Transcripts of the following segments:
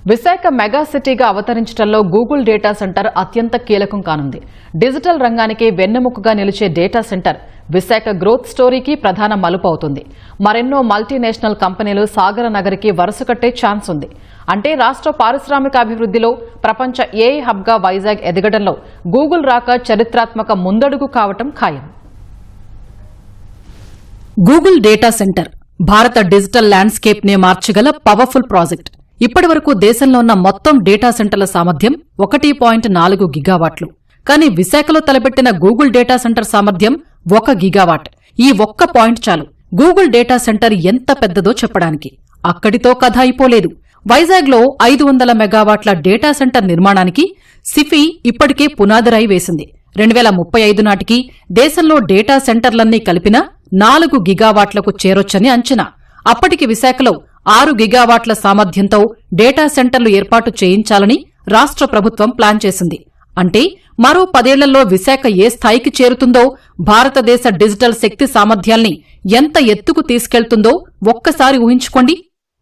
Visakha mega సిటీగా అవతరించడంలో Google data centre అత్యంత కీలకం కానుంది. డిజిటల్ రంగానికి వెన్నెముకగా నిలిచే డేటా సెంటర్ విశాఖ గ్రోత్ స్టోరీకి ప్రధాన మలుపు అవుతుంది. మరెన్నో మల్టీనేషనల్ కంపెనీలు సాగర నగరికి వరుస కట్టే ఛాన్స్ ఉంది. అంటే రాష్ట్ర పారిశ్రామిక అభివృద్ధిలో ప్రపంచ ఏఐ హబ్గా వైజాగ్ ఎదగడంలో గూగుల్ రాక చరిత్రాత్మక ముందడుగు కావటం ఖాయం. గూగుల్ డేటా సెంటర్ భారత డిజిటల్ ల్యాండ్స్కేప్ నే మార్చగల పవర్ఫుల్ ప్రాజెక్ట్. ఇప్పటివరకు దేశంలో ఉన్న మొత్తం డేటా సెంటర్ల సామర్థ్యం 1.4 గిగావాట్లు. కానీ విశాఖలో తలపెట్టిన గూగుల్ డేటా సెంటర్ సామర్థ్యం 1 గిగావాట్. ఈ ఒక్క పాయింట్ చాలు గూగుల్ డేటా సెంటర్ ఎంత పెద్దదో చెప్పడానికి. అక్కడితో కథ అయిపోలేదు. వైజాగ్లో 500 మెగావాట్ల డేటా సెంటర్ నిర్మాణానికి సిఫీ ఇప్పటికే పునాదిరాయి వేసింది. 2035 నాటికి దేశంలో డేటా సెంటర్లన్నీ కలిపినా 4 గిగావాట్లకు చేరొచ్చని అంచనా. అప్పటికి విశాఖలో 6 గిగావాట్ల సామర్థ్యంతో డేటా సెంటర్లు ఏర్పాటు చేయించాలని రాష్ట్ర ప్రభుత్వం ప్లాన్ చేసింది. అంటే మరో 10 ఏళ్లలో విశాఖ ఏ స్థాయికి చేరుతుందో, భారతదేశ డిజిటల్ శక్తి సామర్థ్యాల్ని ఎంత ఎత్తుకు తీసుకెళ్తుందో ఒక్కసారి ఊహించుకోండి.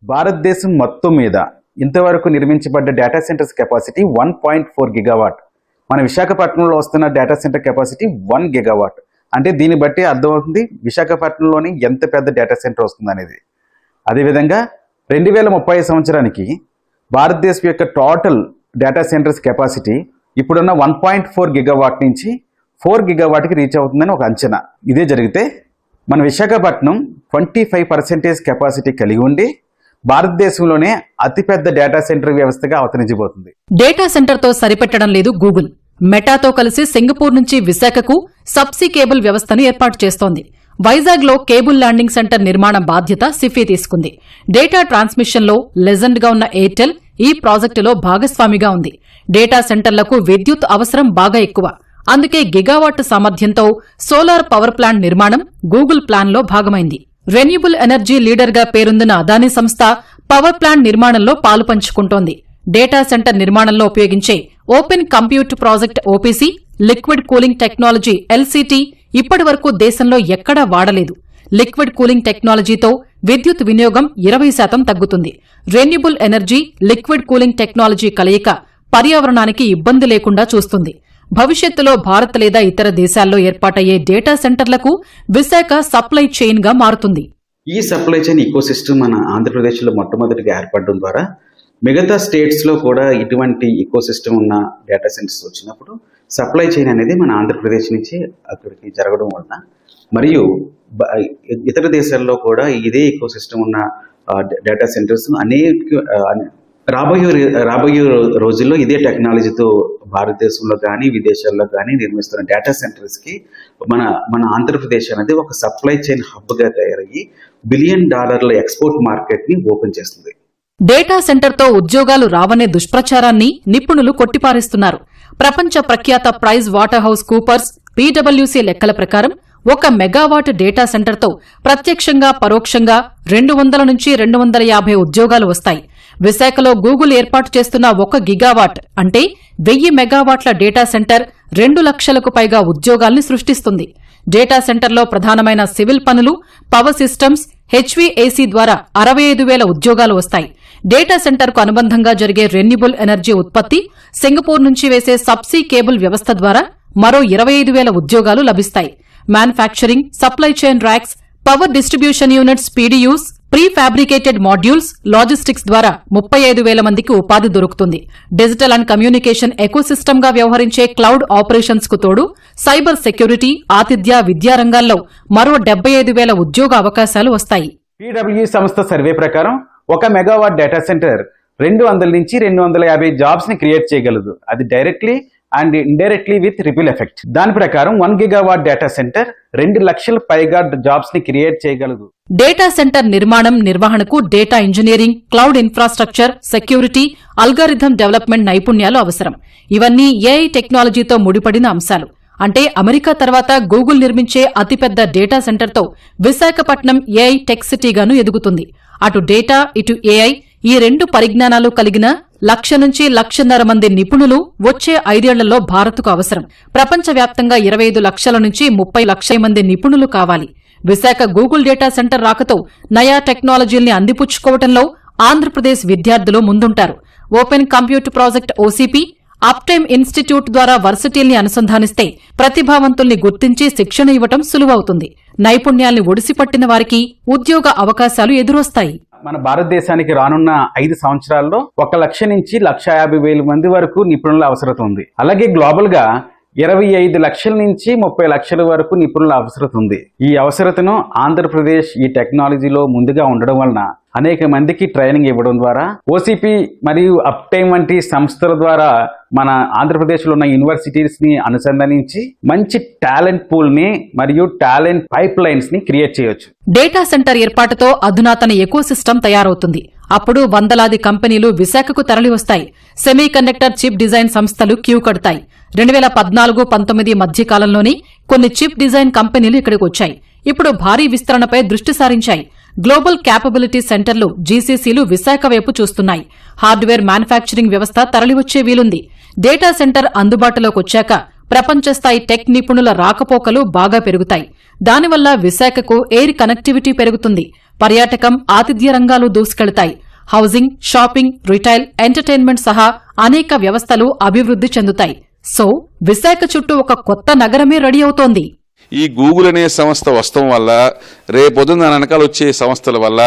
భారతదేశం మొత్తం మీద ఇంతవరకు నిర్మించబడ్డ డేటా సెంటర్స్ కెపాసిటీ 1.4 గిగావాట్. మన విశాఖపట్నంలో వస్తున్న డేటా సెంటర్ కెపాసిటీ 1 గిగావాట్. అంటే దీన్ని బట్టి అర్థమవుతుంది విశాఖపట్నంలోని ఎంత పెద్ద డేటా సెంటర్ వస్తుందనేది. అదేవిధంగా 2030 సంవత్సరానికి భారతదేశం యొక్క టోటల్ డేటా సెంటర్స్ కెపాసిటీ ఇప్పుడున్న 1.4 గిగావాట్ నుంచి 4 గిగావాట్కి రీచ్ అవుతుందని ఒక అంచనా. ఇదే జరిగితే మన విశాఖపట్నం 25% కెపాసిటీ కలిగి ఉండి భారతదేశంలోనే అతిపెద్ద డేటా సెంటర్ వ్యవస్థగా అవతరించబోతుంది. డేటా సెంటర్తో సరిపెట్టడం లేదు గూగుల్. మెటాతో కలిసి సింగపూర్ నుంచి విశాఖకు సబ్సీ కేబుల్ వ్యవస్థను ఏర్పాటు చేస్తోంది. వైజాగ్లో కేబుల్ ల్యాండింగ్ సెంటర్ నిర్మాణ బాధ్యత సిఫీ తీసుకుంది. డేటా ట్రాన్స్మిషన్లో లెజెండ్గా ఉన్న ఎయిర్టెల్ ఈ ప్రాజెక్టులో భాగస్వామిగా ఉంది. డేటా సెంటర్లకు విద్యుత్ అవసరం బాగా ఎక్కువ. అందుకే గిగావాట్ సామర్థ్యంతో సోలార్ పవర్ ప్లాంట్ నిర్మాణం గూగుల్ ప్లాన్లో భాగమైంది. రెన్యూబుల్ ఎనర్జీ లీడర్గా పేరొందిన అదానీ సంస్థ పవర్ ప్లాంట్ నిర్మాణంలో పాలు పంచుకుంటోంది. డేటా సెంటర్ నిర్మాణంలో ఉపయోగించే open compute project OPC, liquid cooling technology LCT ఇప్పటివరకు దేశంలో ఎక్కడా వాడలేదు. లిక్విడ్ కూలింగ్ టెక్నాలజీతో విద్యుత్ వినియోగం 20% తగ్గుతుంది. Renewable energy, liquid cooling technology కలయిక పర్యావరణానికి ఇబ్బంది లేకుండా చూస్తుంది. భవిష్యత్తులో భారత్ లేదా ఇతర దేశాల్లో ఏర్పాటయ్యే డేటా సెంటర్లకు విశాఖ సప్లై చైన్ గా మారుతుంది. ఈ సప్లై చైన్ ఈకోసిస్టమ్ మన ఆంధ్రప్రదేశ్లో మొట్టమొదటిగా ఏర్పడడం ద్వారా మిగతా స్టేట్స్లో కూడా ఇటువంటి ఈకోసిస్టమ్ ఉన్న డేటా సెంటర్స్ వచ్చినప్పుడు సప్లై చైన్ అనేది మన ఆంధ్రప్రదేశ్ నుంచి అక్కడికి జరగడం వలన మరియు ఇతర దేశాల్లో కూడా ఇదే ఈకోసిస్టమ్ ఉన్న డేటా సెంటర్స్ రాబోయే రోజుల్లో ఇదే టెక్నాలజీతో భారతదేశంలో కానీ విదేశాల్లో కానీ నిర్మిస్తున్న డేటా సెంటర్స్కి మన ఆంధ్రప్రదేశ్ అనేది ఒక సప్లై చైన్ హబ్గా తయారయ్యి $1 బిలియన్ ఎక్స్పోర్ట్ మార్కెట్ని ఓపెన్ చేస్తుంది. డేటా సెంటర్తో ఉద్యోగాలు రావనే దుష్ప్రచారాన్ని నిపుణులు కొట్టిపారేస్తున్నారు. ప్రపంచ ప్రఖ్యాత Price Waterhouse Coopers PwC లెక్కల ప్రకారం 1 మెగావాట్ డేటా సెంటర్తో ప్రత్యక్షంగా పరోక్షంగా 200 నుంచి 250 ఉద్యోగాలు వస్తాయి. విశాఖలో గూగుల్ ఏర్పాటు చేస్తున్న 1 గిగావాట్ అంటే 1000 మెగావాట్ల డేటా సెంటర్ 2 లక్షలకు పైగా ఉద్యోగాల్ని సృష్టిస్తుంది. డేటా సెంటర్లో ప్రధానమైన సివిల్ పనులు, పవర్ సిస్టమ్స్, HVAC ద్వారా 65,000 ఉద్యోగాలు వస్తాయి. డేటా సెంటర్కు అనుబంధంగా జరిగే రెన్యూబుల్ ఎనర్జీ ఉత్పత్తి, సింగపూర్ నుంచి వేసే సబ్సీ కేబుల్ వ్యవస్థ ద్వారా మరో 25,000 ఉద్యోగాలు లభిస్తాయి. Manufacturing, supply chain racks, power distribution units PDUs, pre fabricated modules, logistics ద్వారా 35,000 మందికి ఉపాధి దొరుకుతుంది. డిజిటల్ అండ్ కమ్యూనికేషన్ ఎకోసిస్టమ్ గా వ్యవహరించే క్లౌడ్ ఆపరేషన్స్ కు తోడు సైబర్ సెక్యూరిటీ, ఆతిథ్య, విద్యా రంగాల్లో మరో 75,000 ఉద్యోగ అవకాశాలు వస్తాయి. PwC సంస్థ సర్వే ప్రకారం 1 మెగావాట్ డేటా సెంటర్ 200 నుంచి 250 జాబ్స్ ని క్రియేట్ చేయగలదు. అది directly and indirectly with ripple effect. దాని ప్రకారం 1 గిగావాట్ డేటా సెంటర్ 2 లక్షల పైగా జాబ్స్ ని క్రియేట్ చేయగలదు. డేటా సెంటర్ నిర్మాణం, నిర్వహణకు data engineering, cloud infrastructure, security, algorithm development నైపుణ్యాలు అవసరం. ఇవన్నీ ఏఐ టెక్నాలజీతో ముడిపడిన అంశాలు. అంటే అమెరికా తర్వాత గూగుల్ నిర్మించే అతిపెద్ద డేటా సెంటర్తో విశాఖపట్నం ఏఐ టెక్ సిటీగాను ఎదుగుతుంది. అటు డేటా, ఇటు ఏఐ ఈ 2 పరిజ్ఞానాలు కలిగిన 1,00,000 నుంచి 1,50,000 మంది నిపుణులు వచ్చే 5 ఏళ్లలో భారత్కు అవసరం. ప్రపంచవ్యాప్తంగా 25 లక్షల నుంచి 30 లక్షల మంది నిపుణులు కావాలి. విశాఖ గూగుల్ డేటా సెంటర్ రాకతో నయా టెక్నాలజీల్ని అందిపుచ్చుకోవడంలో ఆంధ్రప్రదేశ్ విద్యార్థులు ముందుంటారు. Open computer project OCP, uptime institute ద్వారా వర్సిటీల్ని అనుసంధానిస్తే ప్రతిభావంతుల్ని గుర్తించి శిక్షణ ఇవ్వటం సులువవుతుంది. నైపుణ్యాల్ని ఒడిసిపట్టిన వారికి ఉద్యోగ అవకాశాలు ఎదురొస్తాయి. మన భారతదేశానికి రానున్న 5 సంవత్సరాల్లో 1 లక్ష నుంచి 1,50,000 మంది వరకు నిపుణుల అవసరం ఉంది. అలాగే గ్లోబల్ గా 25 లక్షల నుంచి 30 లక్షల వరకు నిపుణుల అవసరం ఉంది. ఈ అవసరతను ఆంధ్రప్రదేశ్ ఈ టెక్నాలజీలో ముందుగా ఉండడం వలన అనేక మందికి ట్రైనింగ్ ఇవ్వడం ద్వారా ఓసీపీ మరియు అప్టైమ్ వంటి సంస్థల ద్వారా మన ఆంధ్రప్రదేశ్లో ఉన్న యూనివర్సిటీస్ ని అనుసంధానించి మంచి టాలెంట్ పూల్ ని మరియు టాలెంట్ పైప్ లైన్స్ ని క్రియేట్ చేయొచ్చు. డేటా సెంటర్ ఏర్పాటుతో అధునాతన ఎకోసిస్టమ్ తయారవుతుంది. అప్పుడు వందలాది కంపెనీలు విశాఖకు తరలివస్తాయి. సెమీ కండక్టర్ చిప్ డిజైన్ సంస్థలు క్యూ కడతాయి. 2014-19 మధ్య కాలంలోనే కొన్ని చిప్ డిజైన్ కంపెనీలు ఇక్కడికి వచ్చాయి. ఇప్పుడు భారీ విస్తరణపై దృష్టి సారించాయి. గ్లోబల్ క్యాపబిలిటీ సెంటర్లు జీసీసీలు విశాఖ వైపు చూస్తున్నాయి. హార్డ్వేర్ మ్యానుఫ్యాక్చరింగ్ వ్యవస్థ తరలివచ్చే వీలుంది. డేటా సెంటర్ అందుబాటులోకొచ్చాక ప్రపంచ స్థాయి టెక్ నిపుణుల రాకపోకలు బాగా పెరుగుతాయి. దానివల్ల విశాఖకు ఎయిర్ కనెక్టివిటీ పెరుగుతుంది. పర్యాటకం, ఆతిథ్య రంగాలు దూసుకెళ్తాయి. హౌసింగ్, షాపింగ్, రిటైల్, ఎంటర్టైన్మెంట్ సహా అనేక వ్యవస్థలు అభివృద్ది చెందుతాయి. సో విశాఖ చుట్టూ ఒక కొత్త నగరమే రెడీ అవుతోంది. ఈ గూగుల్ అనే సంస్థ వస్తాం వల్ల రేపొద్దున దాని వెనకాల వచ్చే సంస్థల వల్ల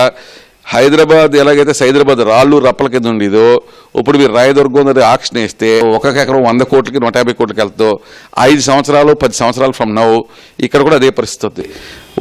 హైదరాబాద్ ఎలాగైతే సైదరాబాద్ రాళ్ళు రప్పల కింద ఉండేదో ఇప్పుడు మీరు రాయదుర్గం ఆక్షన్ వేస్తే 1 ఎకరం 100 కోట్లకి 150 కోట్లకి వెళ్తావు. 5 సంవత్సరాలు 10 సంవత్సరాలు ఫ్రమ్ నౌ ఇక్కడ కూడా అదే పరిస్థితి.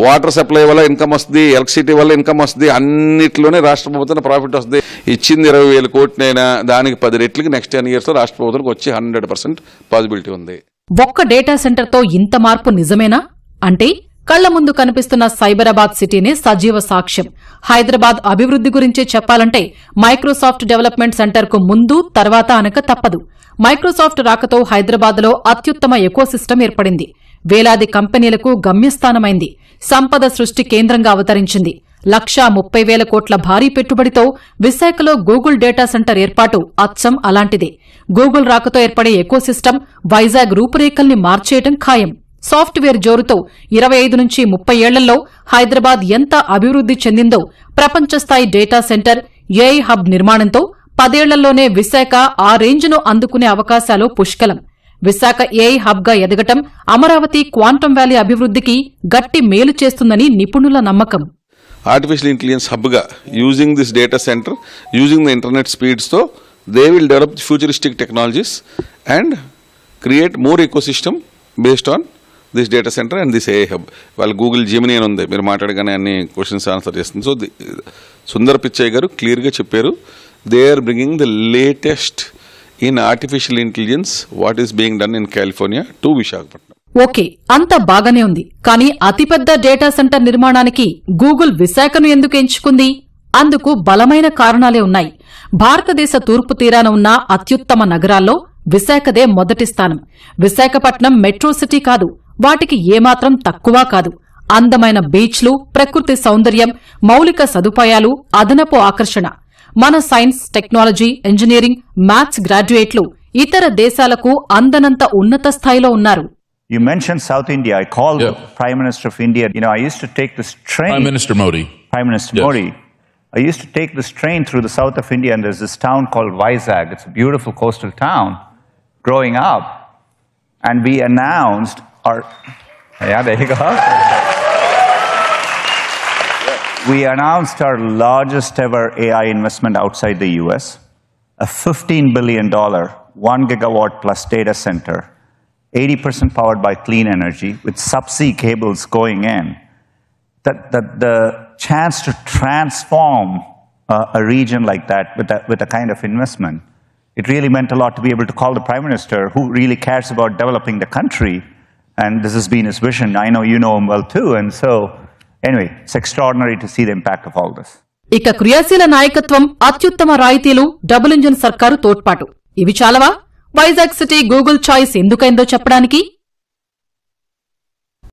వాటర్ సప్లై వల్ల ఇన్కమ్ వస్తుంది, ఎలక్ట్రిసిటీ వల్ల ఇన్కమ్ వస్తుంది, అన్నింటిలోనే రాష్ట్ర ప్రభుత్వం ప్రాఫిట్ వస్తుంది. ఇచ్చింది 20,000 కోట్లైనా దానికి 10 రెట్లకి నెక్స్ట్ 10 years లో రాష్ట్ర ప్రభుత్వానికి వచ్చి 100% పాసిబిలిటీ ఉంది. ఒక్క డేటా సెంటర్తో ఇంత మార్పు నిజమేనా అంటే కళ్ల ముందు కనిపిస్తున్న సైబరాబాద్ సిటీనే సజీవ సాక్ష్యం. హైదరాబాద్ అభివృద్ది గురించి చెప్పాలంటే మైక్రోసాఫ్ట్ డెవలప్మెంట్ సెంటర్కు ముందు తర్వాత అనక తప్పదు. మైక్రోసాఫ్ట్ రాకతో హైదరాబాద్లో అత్యుత్తమ ఎకోసిస్టమ్ ఏర్పడింది. వేలాది కంపెనీలకు గమ్యస్థానమైంది. సంపద సృష్టి కేంద్రంగా అవతరించింది. 1,30,000 కోట్ల భారీ పెట్టుబడితో విశాఖలో గూగుల్ డేటా సెంటర్ ఏర్పాటు అచ్చం అలాంటిదే. గూగుల్ రాకతో ఏర్పడే ఎకోసిస్టమ్ వైజాగ్ రూపురేఖల్ని మార్చేయటం ఖాయం. సాఫ్ట్వేర్ జోరుతో 25 నుంచి 30 ఏళ్లలో హైదరాబాద్ ఎంత అభివృద్ది చెందిందో ప్రపంచ స్థాయి డేటా సెంటర్, ఏఐ హబ్ నిర్మాణంతో 10 ఏళ్లలోనే విశాఖ ఆ రేంజ్ను అందుకునే అవకాశాలు పుష్కలం. విశాఖ ఏఐ హబ్గా ఎదగటం అమరావతి క్వాంటమ్ వ్యాలీ అభివృద్దికి గట్టి మేలు చేస్తుందని నిపుణుల నమ్మకం. ఆర్టిఫిషియల్ ఇంటెలిజెన్స్ హబ్గా using this data center, using the internet స్పీడ్స్తో they will develop futuristic technologies and create more ecosystem based on this data center and this AI hub. వాళ్ళ గూగుల్ జెమినీ అని ఉంది, మీరు మాట్లాడగానే అన్ని క్వశ్చన్స్ ఆన్సర్ చేస్తుంది. So Sundar Pichaiah garu క్లియర్గా చెప్పారు, they are bringing the latest in artificial intelligence what is being done in California to Visakhapatnam. Okay, అంతా బాగానే ఉంది. కానీ అతిపెద్ద డేటా సెంటర్ నిర్మాణానికి గూగుల్ విశాఖను ఎందుకు ఎంచుకుంది? అందుకు బలమైన కారణాలే ఉన్నాయి. భారతదేశ తూర్పు తీరాన ఉన్న అత్యుత్తమ నగరాల్లో విశాఖదే మొదటి స్థానం. విశాఖపట్నం మెట్రో సిటీ కాదు, వాటికి ఏమాత్రం తక్కువ కాదు. అందమైన బీచ్లు, ప్రకృతి సౌందర్యం, మౌలిక సదుపాయాలు అదనపు ఆకర్షణ. మన సైన్స్, టెక్నాలజీ, ఇంజనీరింగ్, మ్యాథ్స్ గ్రాడ్యుయేట్లు ఇతర దేశాలకు అందనంత ఉన్నత స్థాయిలో ఉన్నారు. You mentioned South India. I called the Prime Minister of India. You know, I used to take this train. Prime Minister Modi. Prime Minister Modi. I used to take this train through the south of India, and there's this town called Vizag. It's a beautiful coastal town. Growing up, and we announced our... Yeah, there you go. We announced our largest ever AI investment outside the US, a $15 billion, 1 gigawatt plus data center, 80% powered by clean energy with subsea cables going in. The chance to transform a region like that with a kind of investment, it really meant a lot to be able to call the Prime Minister who really cares about developing the country, and this has been his vision. I know you know him well too, and so anyway, it's extraordinary to see the impact of all this. ఇక క్రియాశీల నాయకత్వం, అత్యుత్తమ రాయితీలు, double engine సర్కారు తోడ్పాటు ఇవి చాలవా Vizag city Google choice ఎందుకైందో చెప్పడానికి?